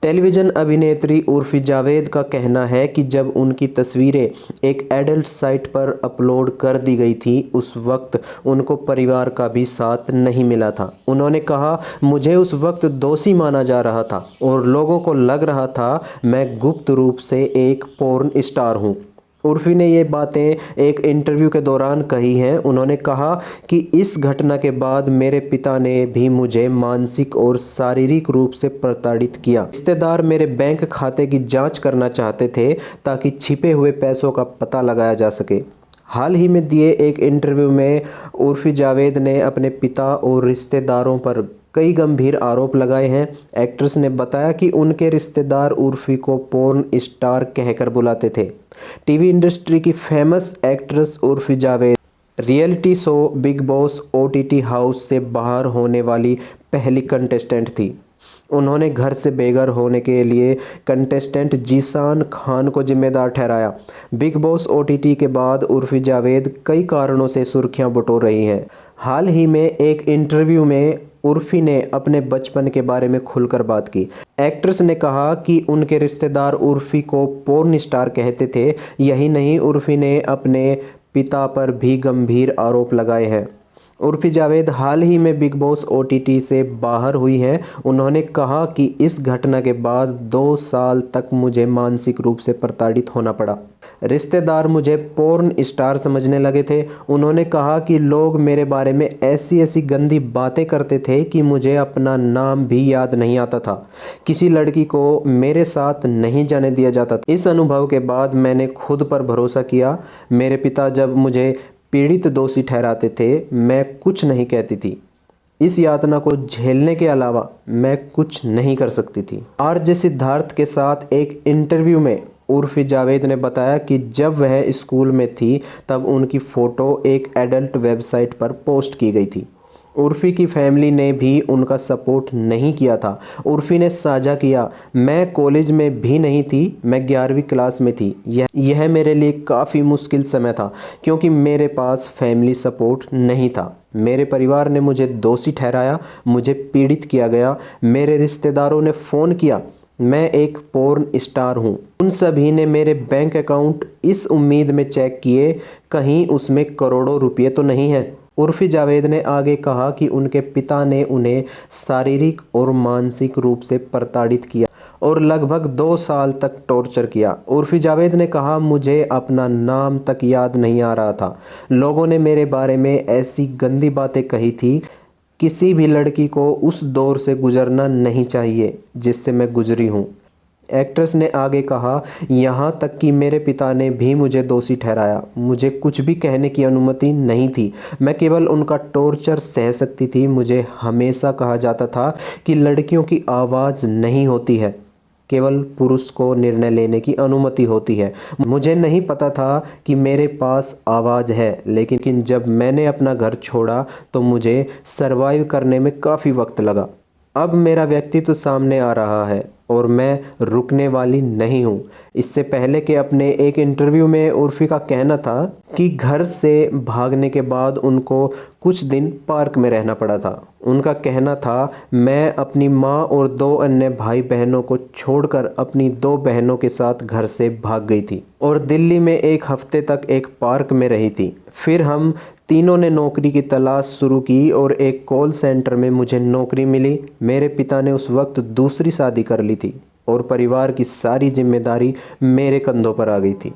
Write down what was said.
Television अभिनेत्री उर्फ़ी जावेद का कहना है कि जब उनकी तस्वीरें एक एडल्ट साइट पर अपलोड कर दी गई थी, उस वक्त उनको परिवार का भी साथ नहीं मिला था। उन्होंने कहा, मुझे उस वक्त दोषी माना जा रहा था और लोगों को लग रहा था मैं गुप्त रूप से एक पोर्न स्टार हूँ। उर्फ़ी ने ये बातें एक इंटरव्यू के दौरान कही हैं। उन्होंने कहा कि इस घटना के बाद मेरे पिता ने भी मुझे मानसिक और शारीरिक रूप से प्रताड़ित किया। रिश्तेदार मेरे बैंक खाते की जांच करना चाहते थे ताकि छिपे हुए पैसों का पता लगाया जा सके। हाल ही में दिए एक इंटरव्यू में उर्फ़ी जावेद ने अपने पिता और रिश्तेदारों पर कई गंभीर आरोप लगाए हैं। एक्ट्रेस ने बताया कि उनके रिश्तेदार उर्फ़ी को पोर्न स्टार कहकर बुलाते थे। टीवी इंडस्ट्री की famous actress Urfi Javed reality show big boss OTT house से बाहर होने वाली पहली कंटेस्टेंट थी। उन्होंने घर से बेघर होने के लिए कंटेस्टेंट जीशान खान को जिम्मेदार ठहराया। बिग बॉस ओटीटी के बाद उर्फ़ी जावेद कई कारणों से सुर्खियां बटोर रही हैं। हाल ही में एक इंटरव्यू में उर्फ़ी ने अपने बचपन के बारे में खुलकर बात की। एक्ट्रेस ने कहा कि उनके रिश्तेदार उर्फ़ी को पोर्न स्टार कहते थे। यही नहीं, उर्फ़ी ने अपने पिता पर भी गंभीर आरोप लगाए हैं। उर्फ़ी जावेद हाल ही में बिग बॉस ओटीटी से बाहर हुई हैं। उन्होंने कहा कि इस घटना के बाद 2 साल तक मुझे मानसिक रूप से प्रताड़ित होना पड़ा। रिश्तेदार मुझे पोर्न स्टार समझने लगे थे। उन्होंने कहा कि लोग मेरे बारे में ऐसी ऐसी गंदी बातें करते थे कि मुझे अपना नाम भी याद नहीं आता था। किसी लड़की को मेरे साथ नहीं जाने दिया जाता था। इस अनुभव के बाद मैंने खुद पर भरोसा किया। मेरे पिता जब मुझे पीड़ित दोषी ठहराते थे, मैं कुछ नहीं कहती थी। इस यातना को झेलने के अलावा मैं कुछ नहीं कर सकती थी। आरजे सिद्धार्थ के साथ एक इंटरव्यू में उर्फ़ी जावेद ने बताया कि जब वह स्कूल में थी तब उनकी फ़ोटो एक एडल्ट वेबसाइट पर पोस्ट की गई थी। उर्फ़ी की फैमिली ने भी उनका सपोर्ट नहीं किया था। उर्फ़ी ने साझा किया, मैं कॉलेज में भी नहीं थी, मैं 11वीं क्लास में थी। यह मेरे लिए काफ़ी मुश्किल समय था क्योंकि मेरे पास फैमिली सपोर्ट नहीं था। मेरे परिवार ने मुझे दोषी ठहराया, मुझे पीड़ित किया गया। मेरे रिश्तेदारों ने फ़ोन किया, मैं एक पोर्न स्टार हूँ। उन सभी ने मेरे बैंक अकाउंट इस उम्मीद में चेक किए कहीं उसमें करोड़ों रुपये तो नहीं है। उर्फ़ी जावेद ने आगे कहा कि उनके पिता ने उन्हें शारीरिक और मानसिक रूप से प्रताड़ित किया और लगभग 2 साल तक टॉर्चर किया। उर्फ़ी जावेद ने कहा, मुझे अपना नाम तक याद नहीं आ रहा था। लोगों ने मेरे बारे में ऐसी गंदी बातें कही थी। किसी भी लड़की को उस दौर से गुजरना नहीं चाहिए जिससे मैं गुजरी हूँ। एक्ट्रेस ने आगे कहा, यहाँ तक कि मेरे पिता ने भी मुझे दोषी ठहराया। मुझे कुछ भी कहने की अनुमति नहीं थी। मैं केवल उनका टॉर्चर सह सकती थी। मुझे हमेशा कहा जाता था कि लड़कियों की आवाज़ नहीं होती है, केवल पुरुष को निर्णय लेने की अनुमति होती है। मुझे नहीं पता था कि मेरे पास आवाज़ है, लेकिन जब मैंने अपना घर छोड़ा तो मुझे सरवाइव करने में काफ़ी वक्त लगा। अब मेरा व्यक्तित्व सामने आ रहा है और मैं रुकने वाली नहीं हूँ। इससे पहले के अपने एक इंटरव्यू में उर्फ़ी का कहना था कि घर से भागने के बाद उनको कुछ दिन पार्क में रहना पड़ा था। उनका कहना था, मैं अपनी माँ और 2 अन्य भाई बहनों को छोड़कर अपनी 2 बहनों के साथ घर से भाग गई थी और दिल्ली में 1 हफ्ते तक एक पार्क में रही थी। फिर हम तीनों ने नौकरी की तलाश शुरू की और एक कॉल सेंटर में मुझे नौकरी मिली। मेरे पिता ने उस वक्त दूसरी शादी कर ली थी और परिवार की सारी जिम्मेदारी मेरे कंधों पर आ गई थी।